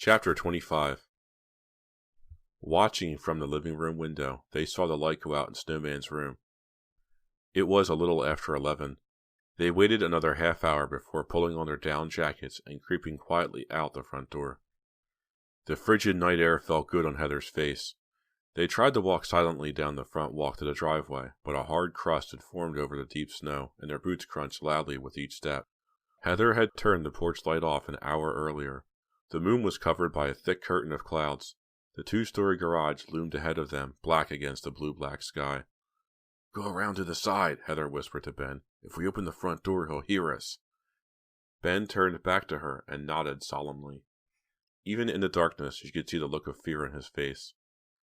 Chapter 25. Watching from the living room window, they saw the light go out in Snowman's room. It was a little after 11. They waited another half hour before pulling on their down jackets and creeping quietly out the front door. The frigid night air felt good on Heather's face. They tried to walk silently down the front walk to the driveway, but a hard crust had formed over the deep snow, and their boots crunched loudly with each step. Heather had turned the porch light off an hour earlier. The moon was covered by a thick curtain of clouds. The two-story garage loomed ahead of them, black against the blue-black sky. "Go around to the side," Heather whispered to Ben. "If we open the front door, he'll hear us." Ben turned back to her and nodded solemnly. Even in the darkness, she could see the look of fear in his face.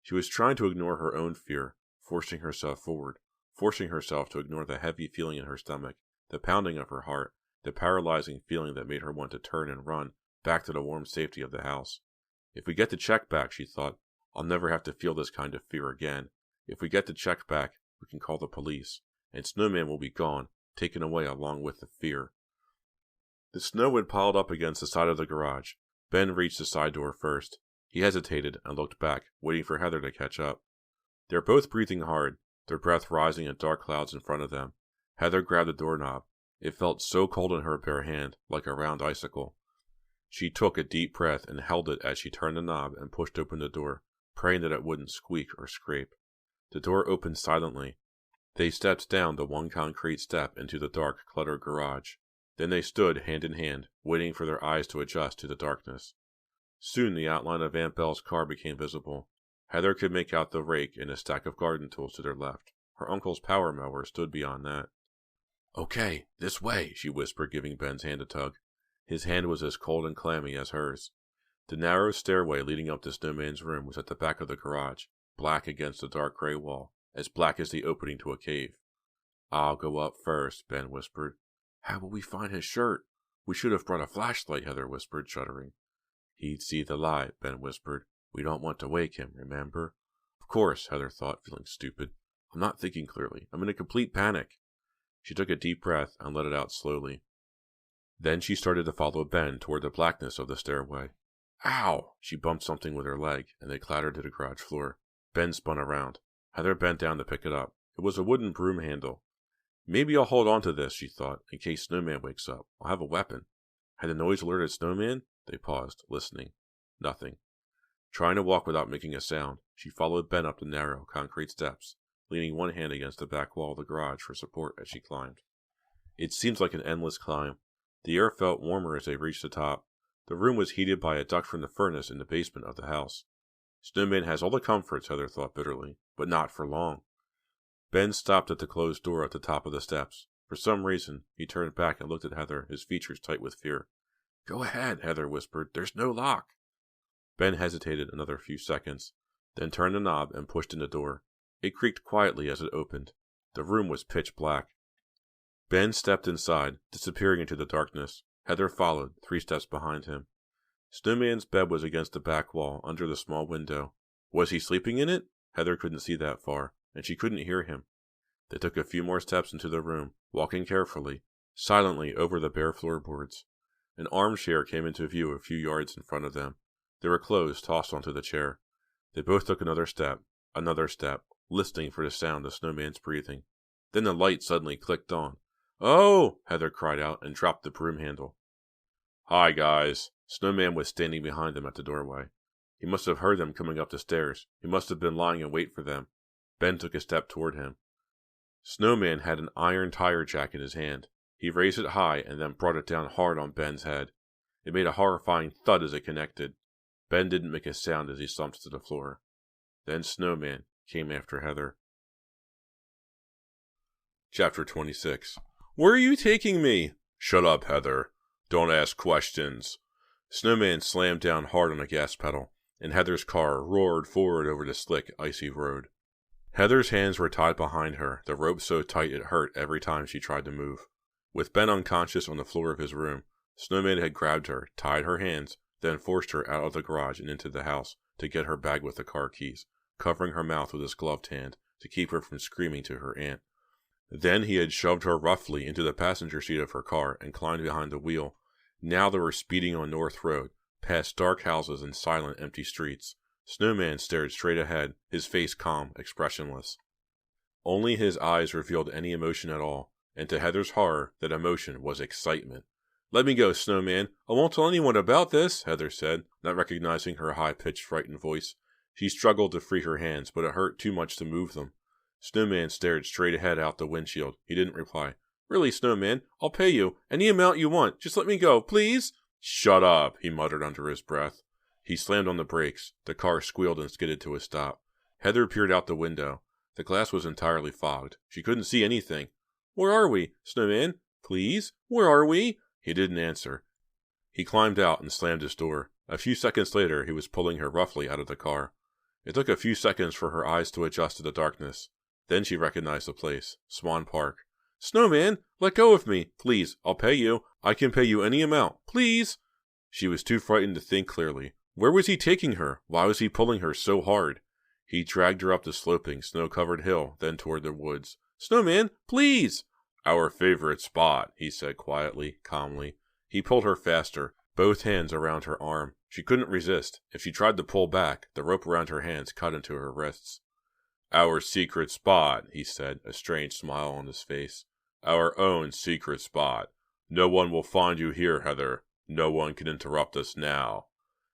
She was trying to ignore her own fear, forcing herself forward, forcing herself to ignore the heavy feeling in her stomach, the pounding of her heart, the paralyzing feeling that made her want to turn and run back to the warm safety of the house. If we get the check back, she thought, I'll never have to feel this kind of fear again. If we get the check back, we can call the police, and Snowman will be gone, taken away along with the fear. The snow had piled up against the side of the garage. Ben reached the side door first. He hesitated and looked back, waiting for Heather to catch up. They were both breathing hard, their breath rising in dark clouds in front of them. Heather grabbed the doorknob. It felt so cold in her bare hand, like a round icicle. She took a deep breath and held it as she turned the knob and pushed open the door, praying that it wouldn't squeak or scrape. The door opened silently. They stepped down the one concrete step into the dark, cluttered garage. Then they stood hand in hand, waiting for their eyes to adjust to the darkness. Soon the outline of Aunt Belle's car became visible. Heather could make out the rake and a stack of garden tools to their left. Her uncle's power mower stood beyond that. "Okay, this way," she whispered, giving Ben's hand a tug. His hand was as cold and clammy as hers. The narrow stairway leading up to Snowman's room was at the back of the garage, black against the dark gray wall, as black as the opening to a cave. "I'll go up first," Ben whispered. "How will we find his shirt?" "We should have brought a flashlight," Heather whispered, shuddering. "He'd see the light," Ben whispered. "We don't want to wake him, remember?" Of course, Heather thought, feeling stupid. I'm not thinking clearly. I'm in a complete panic. She took a deep breath and let it out slowly. Then she started to follow Ben toward the blackness of the stairway. Ow! She bumped something with her leg, and they clattered to the garage floor. Ben spun around. Heather bent down to pick it up. It was a wooden broom handle. Maybe I'll hold on to this, she thought, in case Snowman wakes up. I'll have a weapon. Had the noise alerted Snowman? They paused, listening. Nothing. Trying to walk without making a sound, she followed Ben up the narrow, concrete steps, leaning one hand against the back wall of the garage for support as she climbed. It seemed like an endless climb. The air felt warmer as they reached the top. The room was heated by a duct from the furnace in the basement of the house. Snowman has all the comforts, Heather thought bitterly, but not for long. Ben stopped at the closed door at the top of the steps. For some reason, he turned back and looked at Heather, his features tight with fear. "Go ahead," Heather whispered. "There's no lock." Ben hesitated another few seconds, then turned the knob and pushed in the door. It creaked quietly as it opened. The room was pitch black. Ben stepped inside, disappearing into the darkness. Heather followed, 3 steps behind him. Snowman's bed was against the back wall, under the small window. Was he sleeping in it? Heather couldn't see that far, and she couldn't hear him. They took a few more steps into the room, walking carefully, silently over the bare floorboards. An armchair came into view a few yards in front of them. There were clothes tossed onto the chair. They both took another step, listening for the sound of Snowman's breathing. Then the light suddenly clicked on. "Oh!" Heather cried out and dropped the broom handle. "Hi, guys." Snowman was standing behind them at the doorway. He must have heard them coming up the stairs. He must have been lying in wait for them. Ben took a step toward him. Snowman had an iron tire jack in his hand. He raised it high and then brought it down hard on Ben's head. It made a horrifying thud as it connected. Ben didn't make a sound as he slumped to the floor. Then Snowman came after Heather. Chapter 26. "Where are you taking me?" "Shut up, Heather. Don't ask questions." Snowman slammed down hard on the gas pedal, and Heather's car roared forward over the slick, icy road. Heather's hands were tied behind her, the rope so tight it hurt every time she tried to move. With Ben unconscious on the floor of his room, Snowman had grabbed her, tied her hands, then forced her out of the garage and into the house to get her bag with the car keys, covering her mouth with his gloved hand to keep her from screaming to her aunt. Then he had shoved her roughly into the passenger seat of her car and climbed behind the wheel. Now they were speeding on North Road, past dark houses and silent, empty streets. Snowman stared straight ahead, his face calm, expressionless. Only his eyes revealed any emotion at all, and to Heather's horror, that emotion was excitement. "Let me go, Snowman. I won't tell anyone about this," Heather said, not recognizing her high-pitched, frightened voice. She struggled to free her hands, but it hurt too much to move them. Snowman stared straight ahead out the windshield. He didn't reply. "Really, Snowman, I'll pay you. Any amount you want. Just let me go, please." "Shut up," he muttered under his breath. He slammed on the brakes. The car squealed and skidded to a stop. Heather peered out the window. The glass was entirely fogged. She couldn't see anything. "Where are we, Snowman? Please? Where are we?" He didn't answer. He climbed out and slammed his door. A few seconds later, he was pulling her roughly out of the car. It took a few seconds for her eyes to adjust to the darkness. Then she recognized the place. Swan Park. "Snowman, let go of me. Please, I'll pay you. I can pay you any amount. Please." She was too frightened to think clearly. Where was he taking her? Why was he pulling her so hard? He dragged her up the sloping, snow-covered hill, then toward the woods. "Snowman, please!" "Our favorite spot," he said quietly, calmly. He pulled her faster, both hands around her arm. She couldn't resist. If she tried to pull back, the rope around her hands cut into her wrists. "Our secret spot," he said, a strange smile on his face. "Our own secret spot. No one will find you here, Heather. No one can interrupt us now."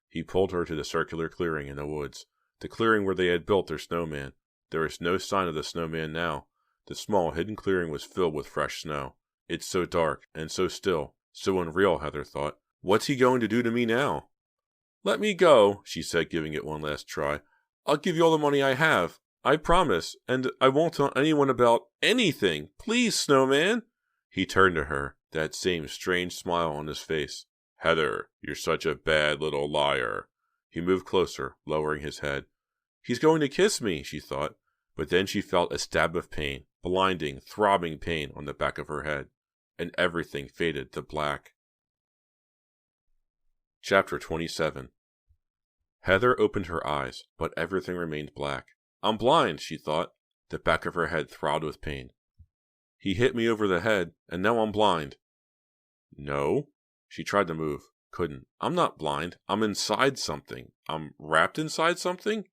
He pulled her to the circular clearing in the woods, the clearing where they had built their snowman. There was no sign of the snowman now. The small, hidden clearing was filled with fresh snow. It's so dark, and so still, so unreal, Heather thought. What's he going to do to me now? "Let me go," she said, giving it one last try. "I'll give you all the money I have. I promise, and I won't tell anyone about anything. Please, Snowman." He turned to her, that same strange smile on his face. "Heather, you're such a bad little liar." He moved closer, lowering his head. He's going to kiss me, she thought, but then she felt a stab of pain, blinding, throbbing pain on the back of her head, and everything faded to black. Chapter 27. Heather opened her eyes, but everything remained black. "I'm blind," she thought. The back of her head throbbed with pain. "He hit me over the head, and now I'm blind." "No." She tried to move. Couldn't. "I'm not blind. I'm inside something. I'm wrapped inside something?"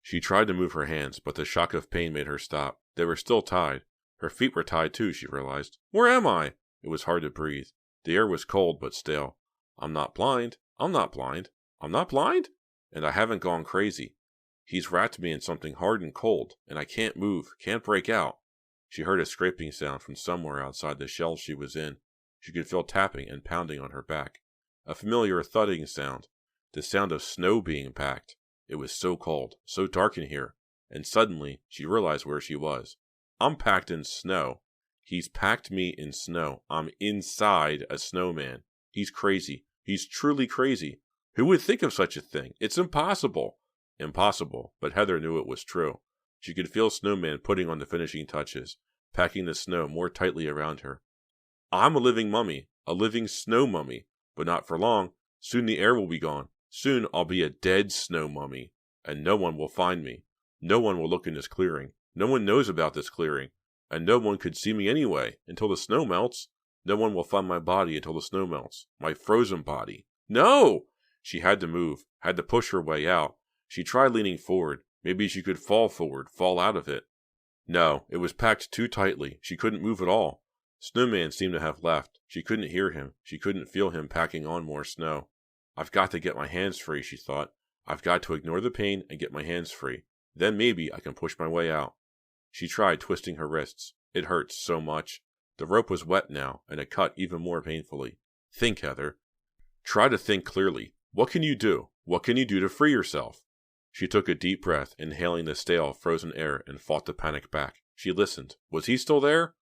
She tried to move her hands, but the shock of pain made her stop. They were still tied. Her feet were tied too, she realized. "Where am I?" It was hard to breathe. The air was cold but stale. "I'm not blind. I'm not blind. I'm not blind? And I haven't gone crazy. He's wrapped me in something hard and cold, and I can't move, can't break out." She heard a scraping sound from somewhere outside the shell she was in. She could feel tapping and pounding on her back. A familiar thudding sound. The sound of snow being packed. It was so cold, so dark in here. And suddenly, she realized where she was. I'm packed in snow. He's packed me in snow. I'm inside a snowman. He's crazy. He's truly crazy. Who would think of such a thing? It's impossible. Impossible, but Heather knew it was true. She could feel Snowman putting on the finishing touches, packing the snow more tightly around her. I'm a living mummy, a living snow mummy, but not for long. Soon the air will be gone. Soon I'll be a dead snow mummy, and no one will find me. No one will look in this clearing. No one knows about this clearing, and no one could see me anyway, until the snow melts. No one will find my body until the snow melts. My frozen body. No! She had to move, had to push her way out. She tried leaning forward. Maybe she could fall forward, fall out of it. No, it was packed too tightly. She couldn't move at all. Snowman seemed to have left. She couldn't hear him. She couldn't feel him packing on more snow. I've got to get my hands free, she thought. I've got to ignore the pain and get my hands free. Then maybe I can push my way out. She tried twisting her wrists. It hurt so much. The rope was wet now, and it cut even more painfully. Think, Heather. Try to think clearly. What can you do? What can you do to free yourself? She took a deep breath, inhaling the stale, frozen air, and fought the panic back. She listened. Was he still there?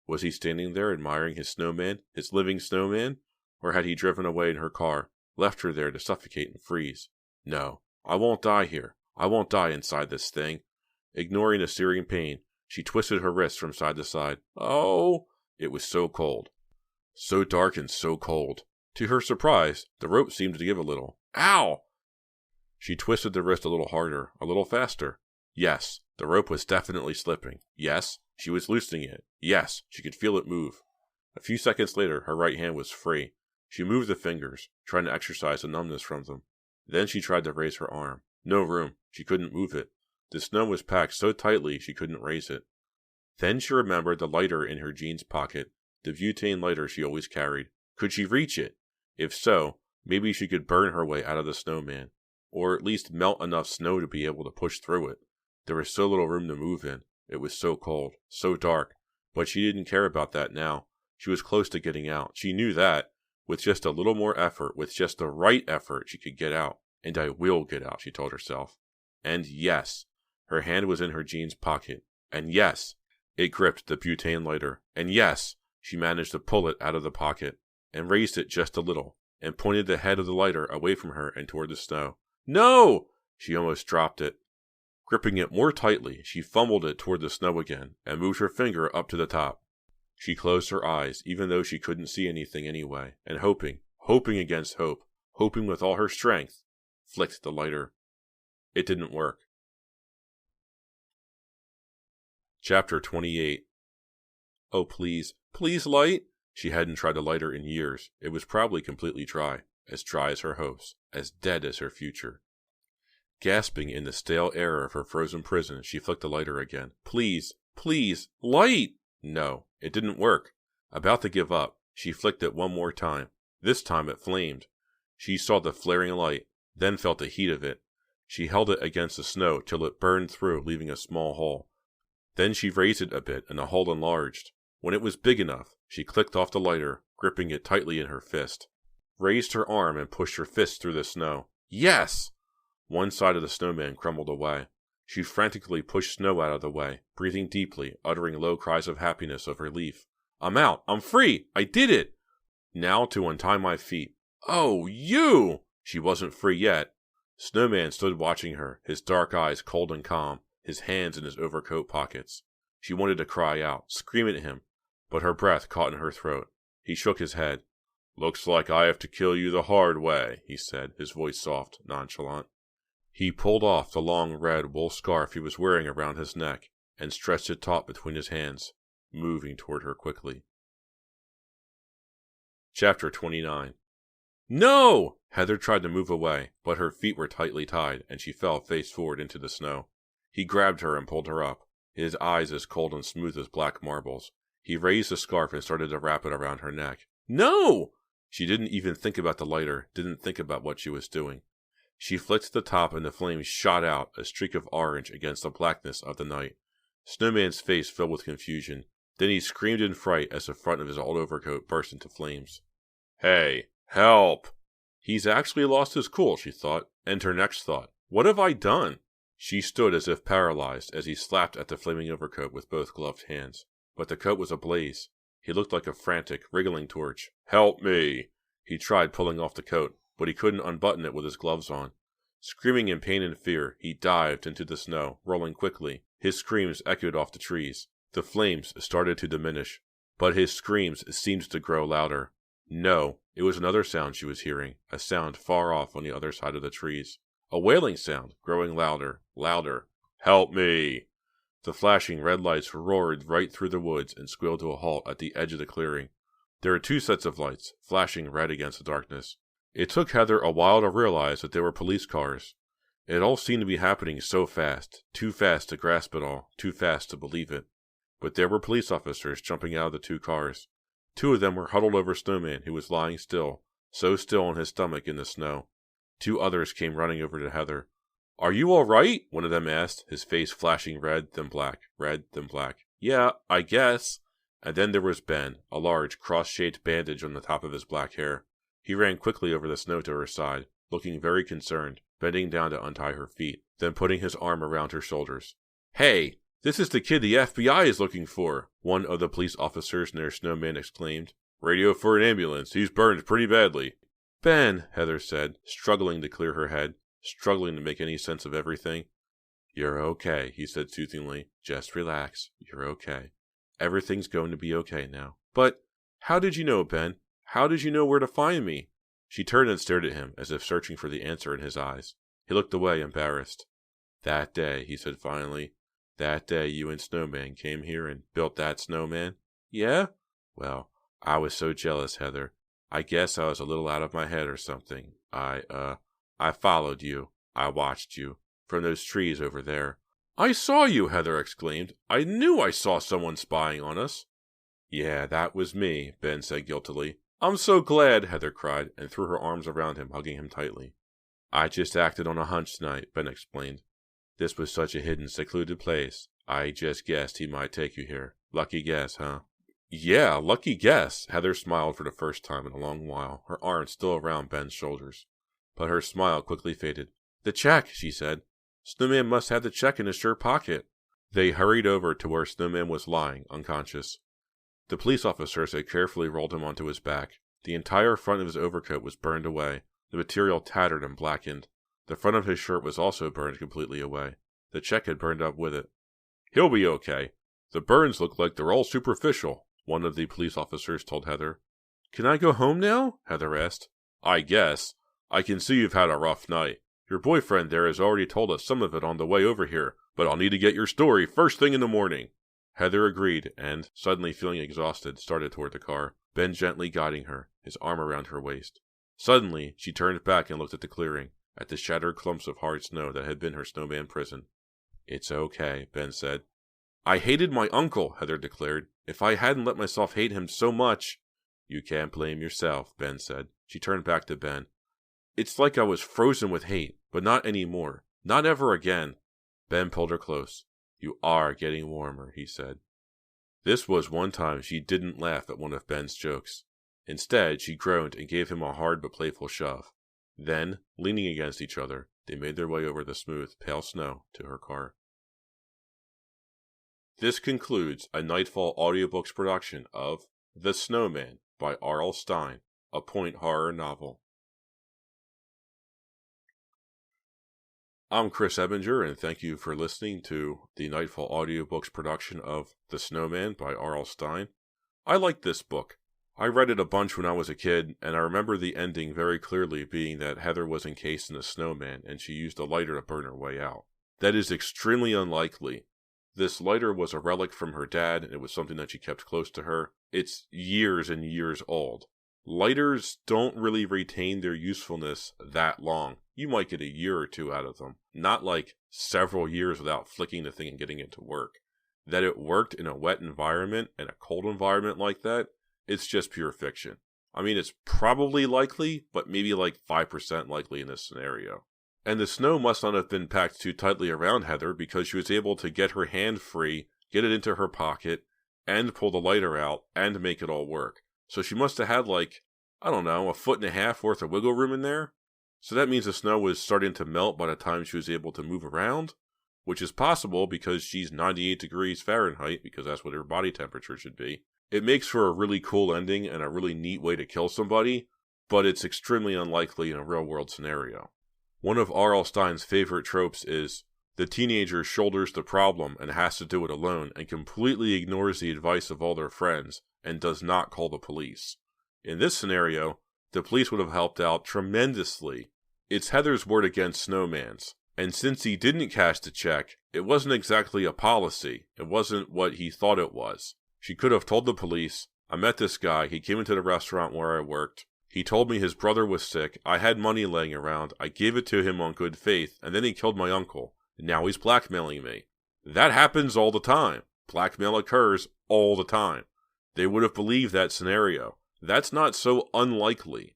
Was he standing there admiring his snowman, his living snowman? Or had he driven away in her car, left her there to suffocate and freeze? No, I won't die here. I won't die inside this thing. Ignoring the searing pain, she twisted her wrists from side to side. Oh! It was so cold. So dark and so cold. To her surprise, the rope seemed to give a little. Ow! She twisted the wrist a little harder, a little faster. Yes, the rope was definitely slipping. Yes, she was loosening it. Yes, she could feel it move. A few seconds later, her right hand was free. She moved the fingers, trying to exercise the numbness from them. Then she tried to raise her arm. No room. She couldn't move it. The snow was packed so tightly she couldn't raise it. Then she remembered the lighter in her jeans pocket, the butane lighter she always carried. Could she reach it? If so, maybe she could burn her way out of the snowman, or at least melt enough snow to be able to push through it. There was so little room to move in. It was so cold, so dark, but she didn't care about that now. She was close to getting out. She knew that. With just a little more effort, with just the right effort, she could get out. And I will get out, she told herself. And yes, her hand was in her jeans pocket. And yes, it gripped the butane lighter. And yes, she managed to pull it out of the pocket, and raised it just a little, and pointed the head of the lighter away from her and toward the snow. No! She almost dropped it. Gripping it more tightly, she fumbled it toward the snow again, and moved her finger up to the top. She closed her eyes, even though she couldn't see anything anyway, and hoping against hope, hoping with all her strength, flicked the lighter. It didn't work. Chapter 28. Oh, please, please light! She hadn't tried a lighter in years. It was probably completely dry as her hopes, as dead as her future. Gasping in the stale air of her frozen prison, she flicked the lighter again. Please, please, light! No, it didn't work. About to give up, she flicked it one more time. This time it flamed. She saw the flaring light, then felt the heat of it. She held it against the snow till it burned through, leaving a small hole. Then she raised it a bit, and the hole enlarged. When it was big enough, she clicked off the lighter, gripping it tightly in her fist. Raised her arm and pushed her fist through the snow. Yes! One side of the snowman crumbled away. She frantically pushed snow out of the way, breathing deeply, uttering low cries of happiness, of relief. I'm out! I'm free! I did it! Now to untie my feet. Oh, you! She wasn't free yet. Snowman stood watching her, his dark eyes cold and calm, his hands in his overcoat pockets. She wanted to cry out, scream at him, but her breath caught in her throat. He shook his head. Looks like I have to kill you the hard way, he said, his voice soft, nonchalant. He pulled off the long red wool scarf he was wearing around his neck and stretched it taut between his hands, moving toward her quickly. Chapter 29. No! Heather tried to move away, but her feet were tightly tied, and she fell face forward into the snow. He grabbed her and pulled her up, his eyes as cold and smooth as black marbles. He raised the scarf and started to wrap it around her neck. No! She didn't even think about the lighter, didn't think about what she was doing. She flicked the top and the flames shot out, a streak of orange against the blackness of the night. Snowman's face filled with confusion. Then he screamed in fright as the front of his old overcoat burst into flames. Hey, help! He's actually lost his cool, she thought, and her next thought, what have I done? She stood as if paralyzed as he slapped at the flaming overcoat with both gloved hands. But the coat was ablaze. He looked like a frantic, wriggling torch. Help me! He tried pulling off the coat, but he couldn't unbutton it with his gloves on. Screaming in pain and fear, he dived into the snow, rolling quickly. His screams echoed off the trees. The flames started to diminish, but his screams seemed to grow louder. No, it was another sound she was hearing, a sound far off on the other side of the trees. A wailing sound, growing louder, louder. Help me! The flashing red lights roared right through the woods and squealed to a halt at the edge of the clearing. There were two sets of lights, flashing red against the darkness. It took Heather a while to realize that they were police cars. It all seemed to be happening so fast, too fast to grasp it all, too fast to believe it. But there were police officers jumping out of the two cars. Two of them were huddled over Snowman, who was lying still, so still on his stomach in the snow. Two others came running over to Heather. Are you all right? One of them asked, his face flashing red, then black, red, then black. Yeah, I guess. And then there was Ben, a large, cross-shaped bandage on the top of his black hair. He ran quickly over the snow to her side, looking very concerned, bending down to untie her feet, then putting his arm around her shoulders. Hey, this is the kid the FBI is looking for, one of the police officers near Snowman exclaimed. Radio for an ambulance. He's burned pretty badly. Ben, Heather said, struggling to clear her head, struggling to make any sense of everything. You're okay, he said soothingly. Just relax. You're okay. Everything's going to be okay now. But how did you know, Ben? How did you know where to find me? She turned and stared at him, as if searching for the answer in his eyes. He looked away, embarrassed. That day, he said finally. That day you and Snowman came here and built that snowman? Yeah? Well, I was so jealous, Heather. I guess I was a little out of my head or something. I followed you. I watched you. From those trees over there. I saw you, Heather exclaimed. I knew I saw someone spying on us. Yeah, that was me, Ben said guiltily. I'm so glad, Heather cried, and threw her arms around him, hugging him tightly. I just acted on a hunch tonight, Ben explained. This was such a hidden, secluded place. I just guessed he might take you here. Lucky guess, huh? Yeah, lucky guess. Heather smiled for the first time in a long while, her arms still around Ben's shoulders. But her smile quickly faded. The check, she said. Snowman must have the check in his shirt pocket. They hurried over to where Snowman was lying, unconscious. The police officers had carefully rolled him onto his back. The entire front of his overcoat was burned away, the material tattered and blackened. The front of his shirt was also burned completely away. The check had burned up with it. He'll be okay. The burns look like they're all superficial, one of the police officers told Heather. Can I go home now? Heather asked. I guess. I can see you've had a rough night. Your boyfriend there has already told us some of it on the way over here, but I'll need to get your story first thing in the morning. Heather agreed and, suddenly feeling exhausted, started toward the car, Ben gently guiding her, his arm around her waist. Suddenly, she turned back and looked at the clearing, at the shattered clumps of hard snow that had been her snowman prison. It's okay, Ben said. I hated my uncle, Heather declared. If I hadn't let myself hate him so much... You can't blame yourself, Ben said. She turned back to Ben. It's like I was frozen with hate, but not anymore. Not ever again. Ben pulled her close. You are getting warmer, he said. This was one time she didn't laugh at one of Ben's jokes. Instead, she groaned and gave him a hard but playful shove. Then, leaning against each other, they made their way over the smooth, pale snow to her car. This concludes a Nightfall Audiobooks production of The Snowman by R.L. Stine, a point horror novel. I'm Chris Ebinger, and thank you for listening to the Nightfall Audiobooks production of The Snowman by R.L. Stine. I like this book. I read it a bunch when I was a kid, and I remember the ending very clearly being that Heather was encased in a snowman and she used a lighter to burn her way out. That is extremely unlikely. This lighter was a relic from her dad, and it was something that she kept close to her. It's years and years old. Lighters don't really retain their usefulness that long. You might get a year or two out of them. Not like several years without flicking the thing and getting it to work. That it worked in a wet environment and a cold environment like that, it's just pure fiction. I mean, it's probably likely, but maybe like 5% likely in this scenario. And the snow must not have been packed too tightly around Heather because she was able to get her hand free, get it into her pocket, and pull the lighter out, and make it all work. So she must have had like, I don't know, 1.5 foot worth of wiggle room in there. So that means the snow was starting to melt by the time she was able to move around, which is possible because she's 98 degrees Fahrenheit, because that's what her body temperature should be. It makes for a really cool ending and a really neat way to kill somebody, but it's extremely unlikely in a real-world scenario. One of R.L. Stine's favorite tropes is the teenager shoulders the problem and has to do it alone and completely ignores the advice of all their friends and does not call the police. In this scenario, the police would have helped out tremendously. It's Heather's word against Snowman's, and since he didn't cash the check, it wasn't exactly a policy. It wasn't what he thought it was. She could have told the police, I met this guy, he came into the restaurant where I worked, he told me his brother was sick, I had money laying around, I gave it to him on good faith, and then he killed my uncle, and now he's blackmailing me. That happens all the time. Blackmail occurs all the time. They would have believed that scenario. That's not so unlikely.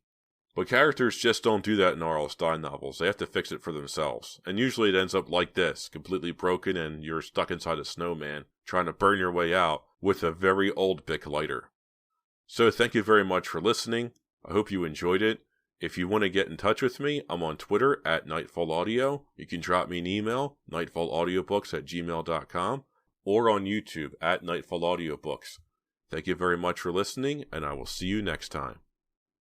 But characters just don't do that in R.L. Stine novels. They have to fix it for themselves. And usually it ends up like this, completely broken and you're stuck inside a snowman, trying to burn your way out with a very old Bic lighter. So thank you very much for listening. I hope you enjoyed it. If you want to get in touch with me, I'm on Twitter at NightfallAudio. You can drop me an email, nightfallaudiobooks@gmail.com, or on YouTube at Nightfall Audiobooks. Thank you very much for listening, and I will see you next time.